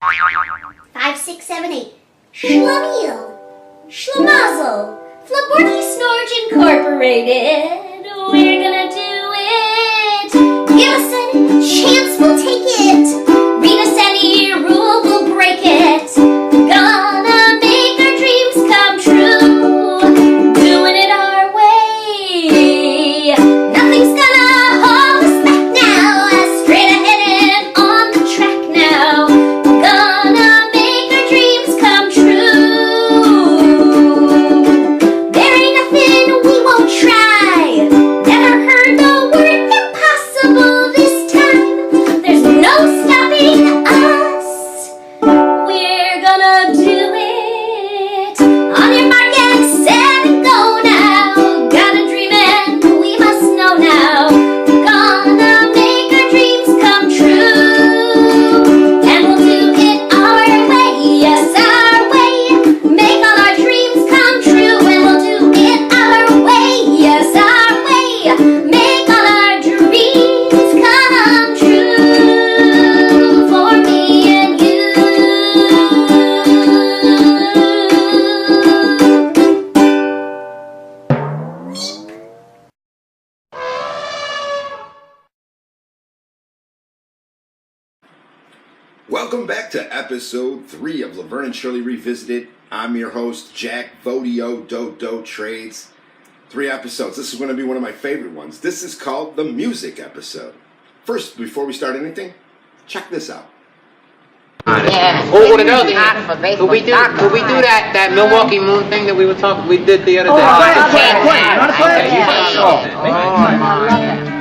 5, 6, 7, 8. Schlemiel, Schlemazel, Flaborty Snorge Incorporated. We're gonna do it. Give us any chance, we'll take it. Read us any rule, we'll break it. Gonna make our dreams come true. Doing it our way. Nothing's gonna hold us back now. Straight ahead and on the track now. Gonna make our dreams come true. There ain't nothing we won't try. Never heard the word impossible this time. There's no stopping us. We're gonna do it. On your mark and set and go now. Got a dream and we must know now. Gonna make our dreams come true. And we'll do it our way, yes, our way. Make all our dreams come true. And we'll do it our way, yes, our way. Make all our dreams come true. For me and you. Welcome back to episode 3 of Laverne and Shirley Revisited. I'm your host, Jack Vodio Dodo Trades. 3 episodes. This is going to be one of my favorite ones. This is called the music episode. First, before we start anything, check this out. Yeah. Oh, another thing. For Could we do that Milwaukee Moon thing that we did the other day? Oh, Okay, yeah. you start it off. Oh, I love that.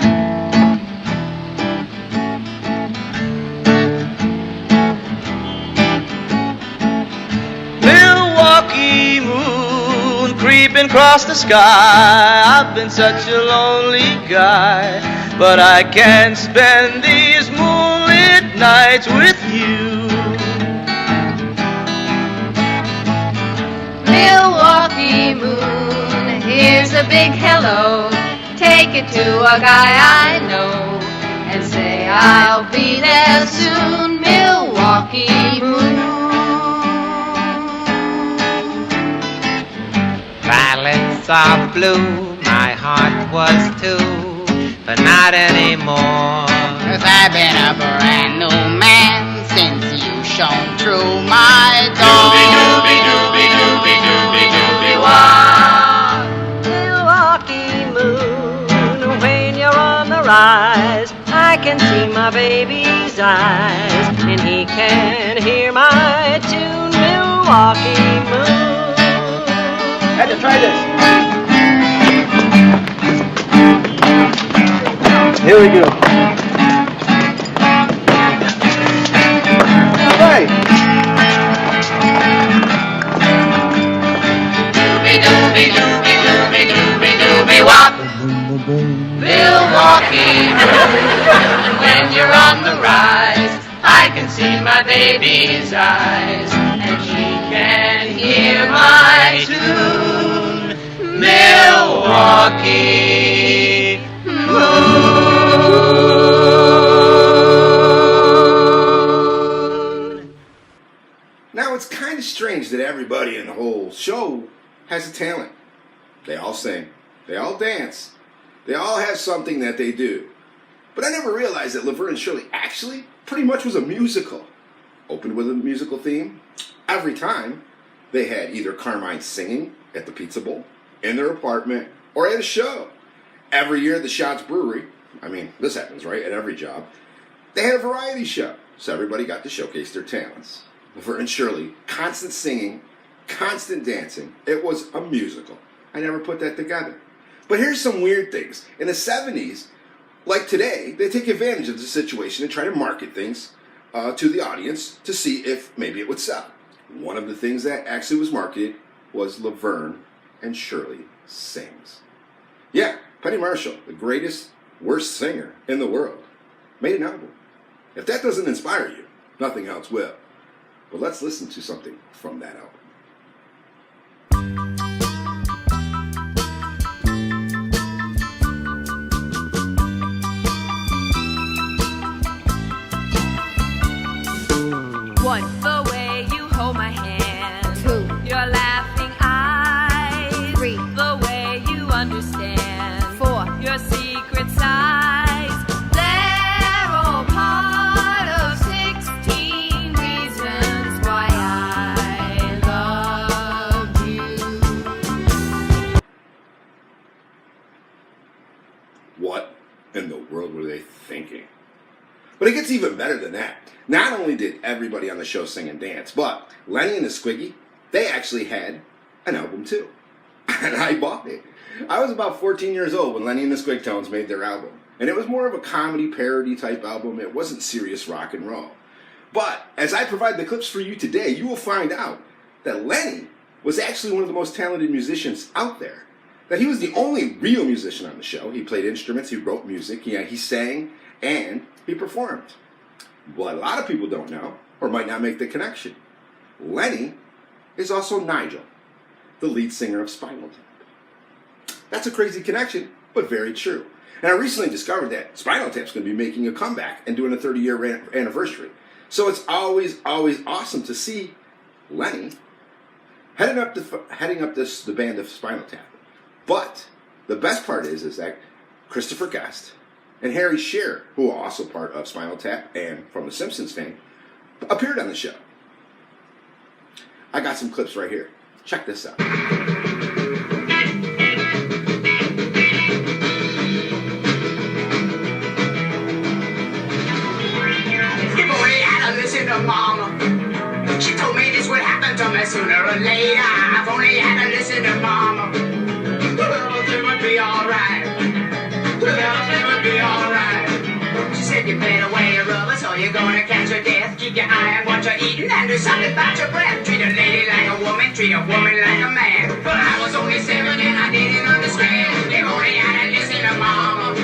Milwaukee moon creeping across the sky. I've been such a lonely guy, but I can't spend these moonlit nights with you. Milwaukee moon, here's a big hello. Take it to a guy I know and say I'll be there soon. Milwaukee moon. Violets are blue, my heart was too, but not anymore. 'Cause I've been a brand new man since you shone through my door. Milwaukee moon, when you're on the rise, I can see my baby's eyes, and he can hear my tune. Milwaukee moon. Had to try this. Here we go. All right. Milwaukee moon, when you're on the rise, I can see my baby's eyes, and she can hear my tune. Milwaukee moon. Now, it's kind of strange that everybody in the whole show has a talent. They all sing. They all dance. They all have something that they do. But I never realized that Laverne and Shirley actually pretty much was a musical. Opened with a musical theme. Every time they had either Carmine singing at the Pizza Bowl, in their apartment, or at a show. Every year at the Schatz Brewery, I mean, this happens, right, at every job, they had a variety show. So everybody got to showcase their talents. Laverne and Shirley, constant singing, constant dancing. It was a musical. I never put that together. But here's some weird things. In the 70s, like today, they take advantage of the situation and try to market things to the audience to see if maybe it would sell. One of the things that actually was marketed was Laverne and Shirley Sings. Yeah, Penny Marshall, the greatest, worst singer in the world, made an album. If that doesn't inspire you, nothing else will. But let's listen to something from that album. 1, the way you hold my hand. 2, Your laughing eyes. 3, The way you understand. 4, Your secret size. They're all part of 16 reasons why I love you. What in the world were they thinking? But it gets even better than that. Not only did everybody on the show sing and dance, but Lenny and the Squiggy, they actually had an album too. And I bought it. I was about 14 years old when Lenny and the Squigtones made their album. And it was more of a comedy parody type album. It wasn't serious rock and roll. But as I provide the clips for you today, you will find out that Lenny was actually one of the most talented musicians out there. That he was the only real musician on the show. He played instruments, he wrote music, he sang, and he performed. What a lot of people don't know, or might not make the connection, Lenny is also Nigel, the lead singer of Spinal Tap. That's a crazy connection, but very true. And I recently discovered that Spinal Tap's going to be making a comeback and doing a 30-year anniversary. So it's always awesome to see Lenny heading up the band of Spinal Tap. But the best part is that Christopher Guest and Harry Shearer, who are also part of Spinal Tap and from The Simpsons fame, appeared on the show. I got some clips right here. Check this out. People ain't had to listen to Mama. She told me this would happen to me sooner or later. I've only had to listen to Mama. Everything would be alright. Everything would be alright. She said you better wear your rubber so you're gonna catch your death. Keep your eye on what you're eating and do something about your breath. Treat a lady like a woman, treat a woman like a man. But I was only 7 and I didn't understand. They only had to listen to Mama.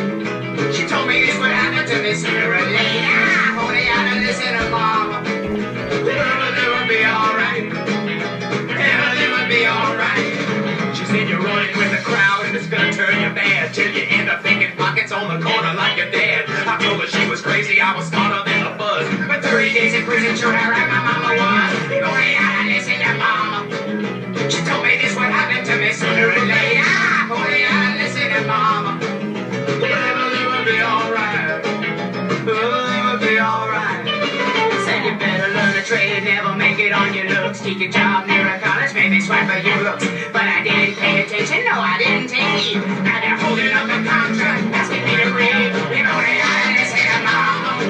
She told me this would happen to me sooner or later. I only had to listen to Mama. Everything would be alright. Everything would be alright. She said you're running with the crowd and it's gonna turn you bad till you end up thinking pockets on the corner like your dad. I told her she was crazy, I was smarter than a buzz. But 30 days in prison showed how right my mama was. You only had to listen to Mama. She told me this would happen to me sooner or later. I only had to listen to Mama. Everything would be alright. Everything would be alright. Said you better learn the trade, never make it on your looks. Keep your job near a college, maybe swipe for your looks. But I didn't pay attention, no I didn't take heed. Now they're holding up a contract, asking me to read. You know they had to listen to Mama.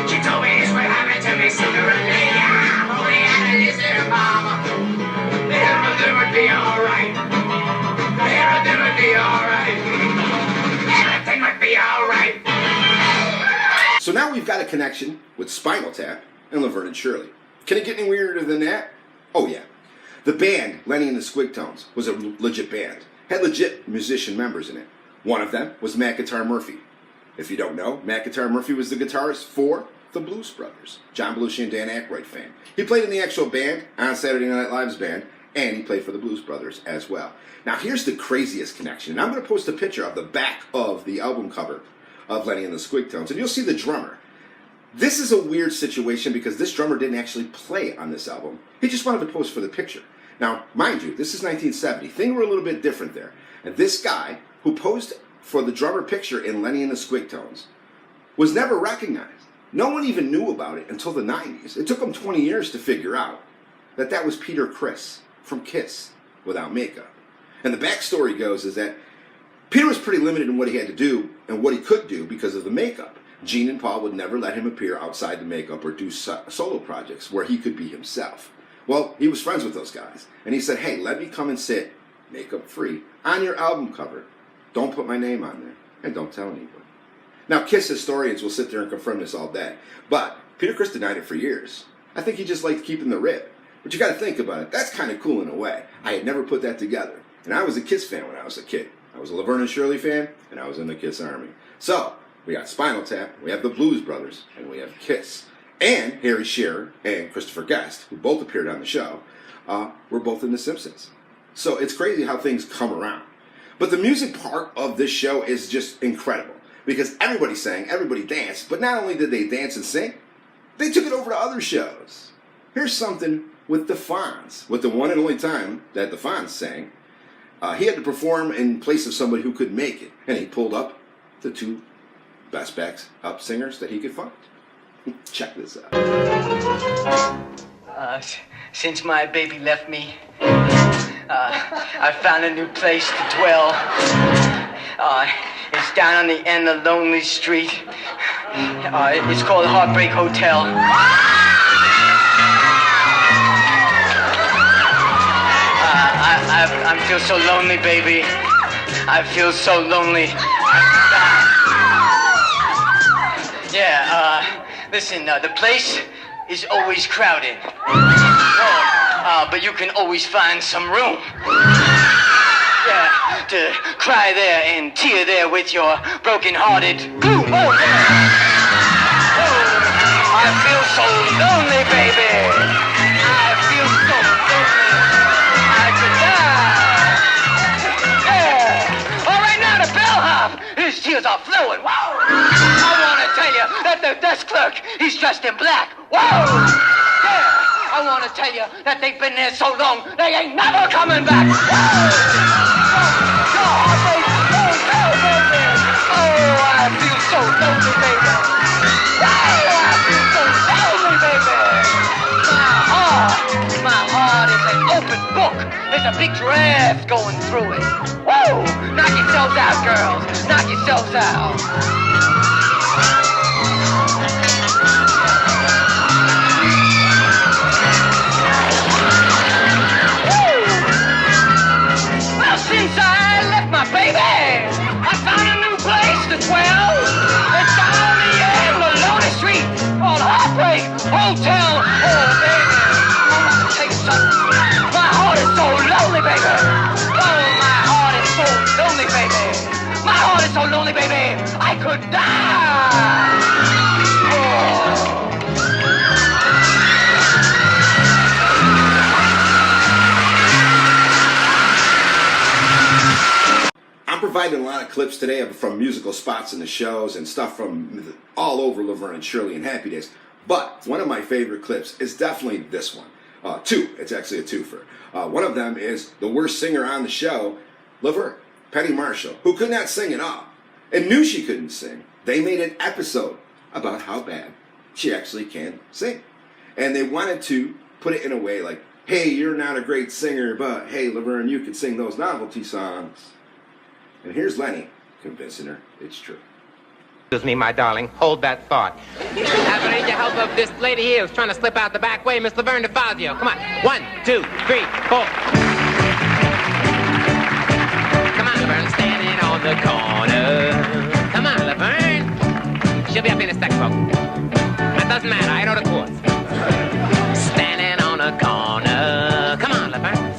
She told me this would happen to me sooner or later. I only had to listen to Mama. Everything would be alright. Everything would be alright. Everything would be alright. So now we've got a connection with Spinal Tap and Laverne and Shirley. Can it get any weirder than that? Oh yeah. The band, Lenny and the Squigtones, was a legit band. Had legit musician members in it. One of them was Matt Guitar Murphy. If you don't know, Matt Guitar Murphy was the guitarist for the Blues Brothers, John Belushi and Dan Aykroyd fame. He played in the actual band on Saturday Night Live's band, and he played for the Blues Brothers as well. Now here's the craziest connection, and I'm going to post a picture of the back of the album cover of Lenny and the Squigtones, and you'll see the drummer. This is a weird situation because this drummer didn't actually play on this album. He just wanted to pose for the picture. Now, mind you, this is 1970. Things were a little bit different there. And this guy who posed for the drummer picture in Lenny and the Squigtones was never recognized. No one even knew about it until the 90s. It took them 20 years to figure out that that was Peter Criss from Kiss without makeup. And the backstory goes is that Peter was pretty limited in what he had to do and what he could do because of the makeup. Gene and Paul would never let him appear outside the makeup or do solo projects where he could be himself. Well, he was friends with those guys. And he said, hey, let me come and sit, makeup free, on your album cover. Don't put my name on there. And don't tell anybody. Now, Kiss historians will sit there and confirm this all day. But Peter Criss denied it for years. I think he just liked keeping the rib. But you got to think about it. That's kind of cool in a way. I had never put that together. And I was a Kiss fan when I was a kid. I was a Laverne and Shirley fan, and I was in the Kiss Army. So, we got Spinal Tap, we have the Blues Brothers, and we have Kiss. And Harry Shearer and Christopher Guest, who both appeared on the show, were both in The Simpsons. So it's crazy how things come around. But the music part of this show is just incredible. Because everybody sang, everybody danced, but not only did they dance and sing, they took it over to other shows. here's something with the Fonz, with the one and only time that the Fonz sang. He had to perform in place of somebody who could make it, and he pulled up the two best backs up singers that he could find. Check this out. Since my baby left me, I found a new place to dwell. It's down on the end of Lonely Street. It's called Heartbreak Hotel. I feel so lonely, baby. I feel so lonely. Yeah, listen, the place is always crowded. But you can always find some room. Yeah, to cry there and tear there with your broken-hearted gloom. Oh, yeah. Oh, I feel so lonely, baby. I feel so lonely. I could die. Yeah. All right, now the bellhop. His tears are flowing. Whoa. I want to tell you that the desk clerk, he's dressed in black. Whoa. Yeah. I want to tell you that they've been there so long, they ain't never coming back. Whoa. I feel so lonely, baby. I feel so lonely, baby. My heart is an open book. There's a big draft going through it. Woo! Knock yourselves out, girls. Knock yourselves out. Well, since I left my baby, I found a new place to dwell. It's down the end of Lonely Street called Heartbreak Hotel. Oh, baby, I want to tell you something. My heart is so lonely, baby. Oh, my heart is so lonely, baby. My heart is so lonely, baby. I could die. Oh. I'm providing a lot of clips today from musical spots in the shows and stuff from all over Laverne and Shirley and Happy Days. But one of my favorite clips is definitely this one. Two. It's actually a twofer. One of them is the worst singer on the show, Laverne, Penny Marshall, who could not sing at all and knew she couldn't sing. They made an episode about how bad she actually can sing. And they wanted to put it in a way like, hey, you're not a great singer, but hey, Laverne, you can sing those novelty songs. And here's Lenny convincing her it's true. Excuse me, my darling. Hold that thought. I need the help of this lady here who's trying to slip out the back way, Miss Laverne DeFazio. Come on. 1, 2, 3, 4. Come on, Laverne. Standing on the corner. Come on, Laverne. She'll be up in a second, folks. That doesn't matter. I know the chords. Standing on a corner. Come on, Laverne.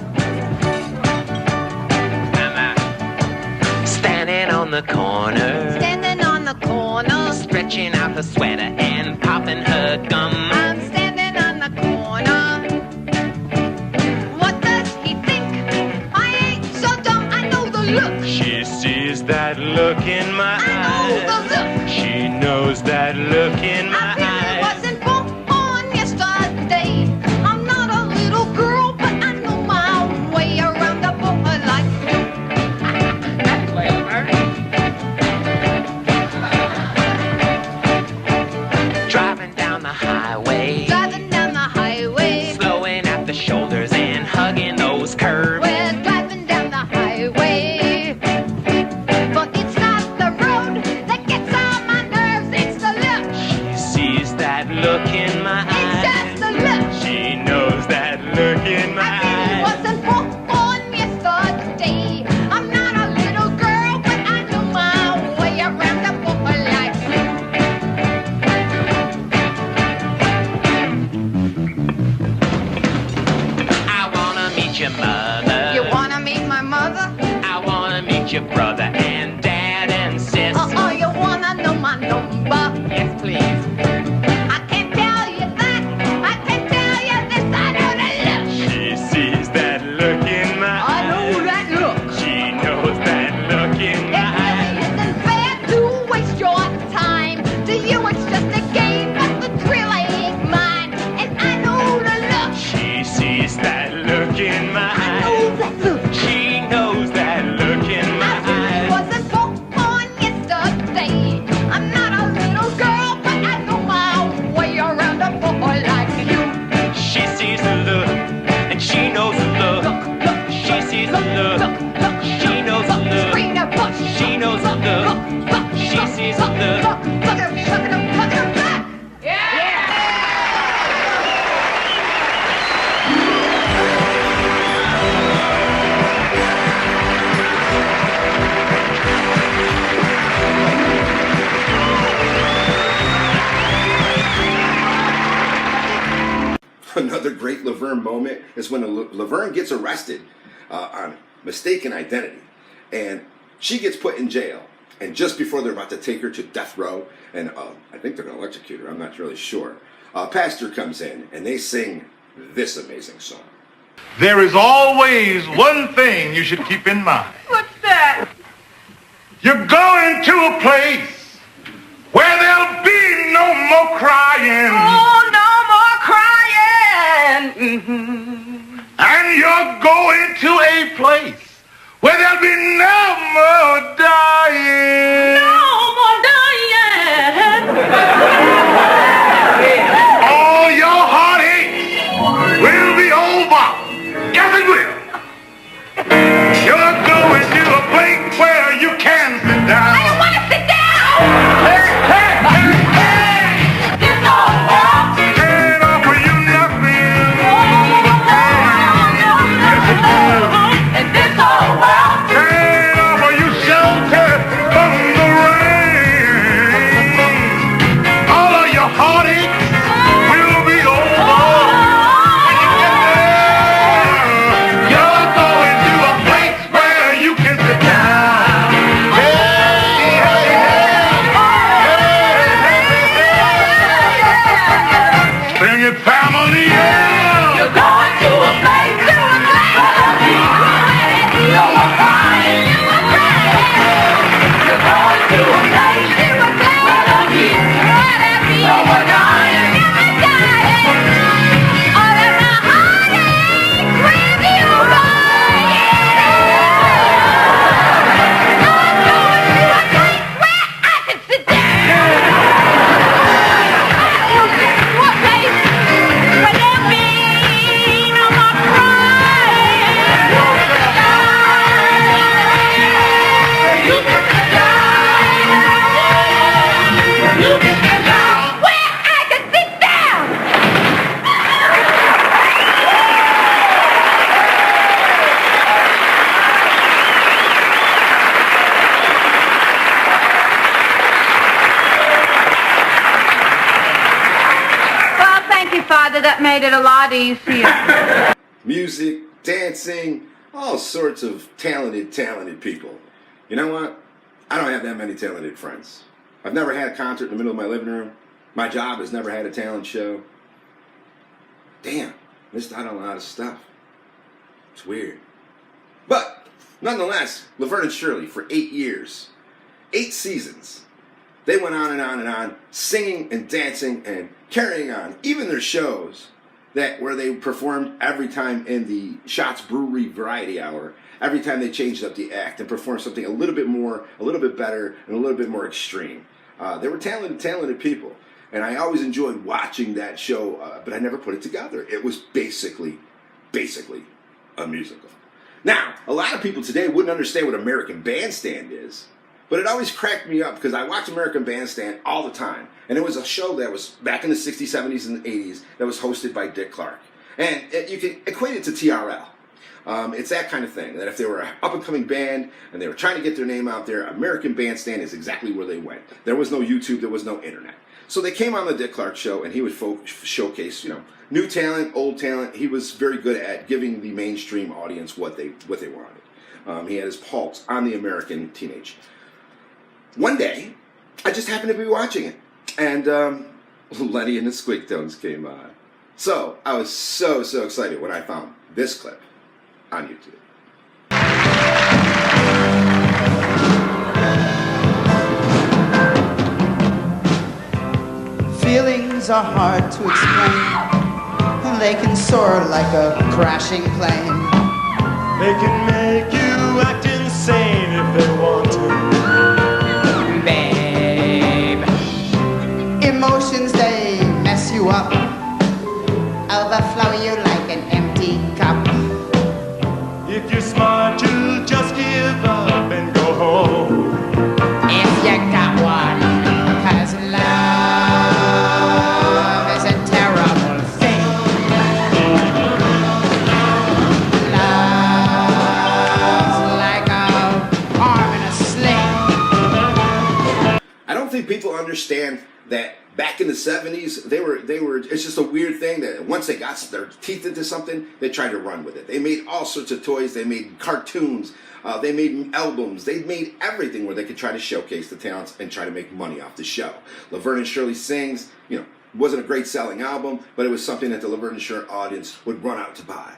Standing on the corner. Standing on the corner. Stretching out her sweater and popping her gum. I'm standing on the corner. What does he think? I ain't so dumb. I know the look. She sees that look in my I know the eyes. look. She knows that look in my I really eyes. wasn't born yesterday. I'm not a little girl, but I know my way around the boy like you. Driving down the highway. Driving down the highway. Slowing at the shoulders and hugging those curves. We're driving down the highway. But it's not the road that gets on my nerves. It's the look. She sees that look in my It's eyes. just the look. She knows that look in my I really eyes. wasn't born yesterday. I'm not a little girl, but I know my way around the boy like you. I wanna meet your mother. You wanna meet my mother? I wanna meet your brother and dad and sis. Oh, you wanna know my number? Yes, please. I can't tell you that. I can't tell you this. I know the look. She sees that look in my I know eyes. that look. She knows that look in my It eyes. really isn't fair to waste your time. To you, it's just a game, but the thrill ain't mine. And I know the Another great Laverne moment is when Laverne gets arrested on mistaken identity, and she gets put in jail. And just before they're about to take her to death row, and I think they're going to electrocute her, I'm not really sure, a pastor comes in, and they sing this amazing song. There is always one thing you should keep in mind. What's that? You're going to a place where there'll be no more crying. Oh, no more crying. Mm-hmm. And you're going to a place where there'll be no more dying. No more dying. All your heartaches will be over. Yes, it will. You're going to a place where you can sit down. I don't want to sit down. Hey, hey, hey, hey. It's all wrong. Can't offer you nothing. And this whole world. Can't offer you shelter from the rain. All of your heartaches will be over. When you get there, you're going to a place where you can sit down. Hey, hey, hey. Sing it, family, yeah. You're going to a place, no more crying, no more crying. You're going to a place, no more dying, no more dying. All of my heartaches will be over. I'm going to a place where I can sit down. What place? Where there'll be no more crying. You can sit down. You can sit down. Where I can sit down. Well, thank you, Father. That made it a lot easier. Music, dancing, all sorts of talented people. You know what? I don't have that many talented friends. I've never had a concert in the middle of my living room. My job has never had a talent show. Damn, missed out on a lot of stuff. It's weird. But, nonetheless, Laverne and Shirley, for 8 years, 8 seasons, they went on and on and on, singing and dancing and carrying on. Even their shows, where they performed every time in the Shots Brewery Variety Hour, every time they changed up the act and performed something a little bit more, a little bit better, and a little bit more extreme. They were talented people. And I always enjoyed watching that show, but I never put it together. It was basically a musical. Now, a lot of people today wouldn't understand what American Bandstand is, but it always cracked me up because I watch American Bandstand all the time. And it was a show that was back in the 60s, 70s, and 80s that was hosted by Dick Clark. And you can equate it to TRL. It's that kind of thing, that if they were an up-and-coming band and they were trying to get their name out there, American Bandstand is exactly where they went. There was no YouTube, there was no internet. So they came on the Dick Clark show, and he would showcase, new talent, old talent. He was very good at giving the mainstream audience what they wanted. He had his pulse on the American teenage. One day, I just happened to be watching it, and Lenny and the Squigtones came on. So I was so excited when I found this clip on YouTube. Feelings are hard to explain. They can soar like a crashing plane. They can make you act insane if they want to. Babe. Emotions, they mess you up, overflow you like an empty cup. If you're smart, you'll just give up and go home. If you got one, 'cause love is a terrible thing. Love's like a arm in a sling. I don't think people understand that back in the 70s, they were. It's just a weird thing that once they got their teeth into something, they tried to run with it. They made all sorts of toys. They made cartoons. They made albums. They made everything where they could try to showcase the talents and try to make money off the show. Laverne and Shirley Sings, wasn't a great selling album, but it was something that the Laverne and Shirley audience would run out to buy.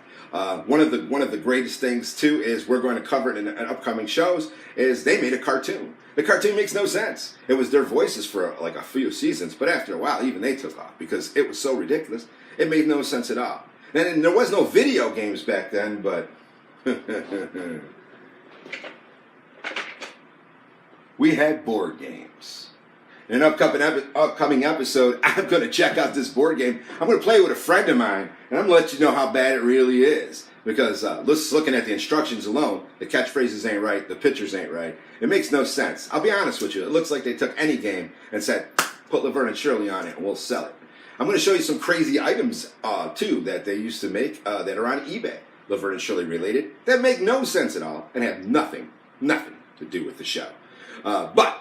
One of the greatest things too is we're going to cover it in upcoming shows. Is they made a cartoon. The cartoon makes no sense. It was their voices for like a few seasons, but after a while, even they took off because it was so ridiculous. It made no sense at all. And there was no video games back then, but we had board games. In an upcoming episode, I'm going to check out this board game. I'm going to play it with a friend of mine, and I'm going to let you know how bad it really is. Because just looking at the instructions alone, the catchphrases ain't right, the pictures ain't right. It makes no sense. I'll be honest with you. It looks like they took any game and said, put Laverne and Shirley on it, and we'll sell it. I'm going to show you some crazy items, too, that they used to make that are on eBay, Laverne and Shirley related, that make no sense at all and have nothing to do with the show. But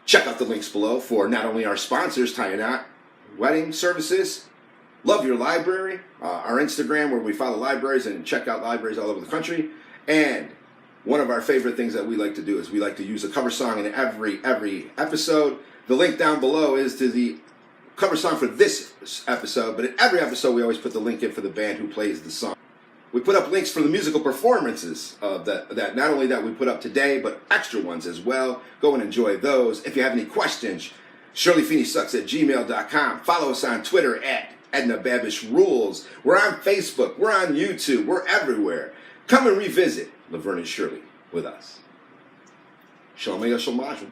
check out the links below for not only our sponsors, Tie a Knot Wedding Services, Love Your Library, our Instagram where we follow libraries and check out libraries all over the country, and one of our favorite things that we like to do is we like to use a cover song in every episode. The link down below is to the cover song for this episode, but in every episode we always put the link in for the band who plays the song. We put up links for the musical performances that not only that we put up today, but extra ones as well. Go and enjoy those. If you have any questions, ShirleyFeeneySucks@gmail.com. Follow us on Twitter at Edna Babish Rules. We're on Facebook. We're on YouTube. We're everywhere. Come and revisit Laverne and Shirley with us. Shalom Shalom.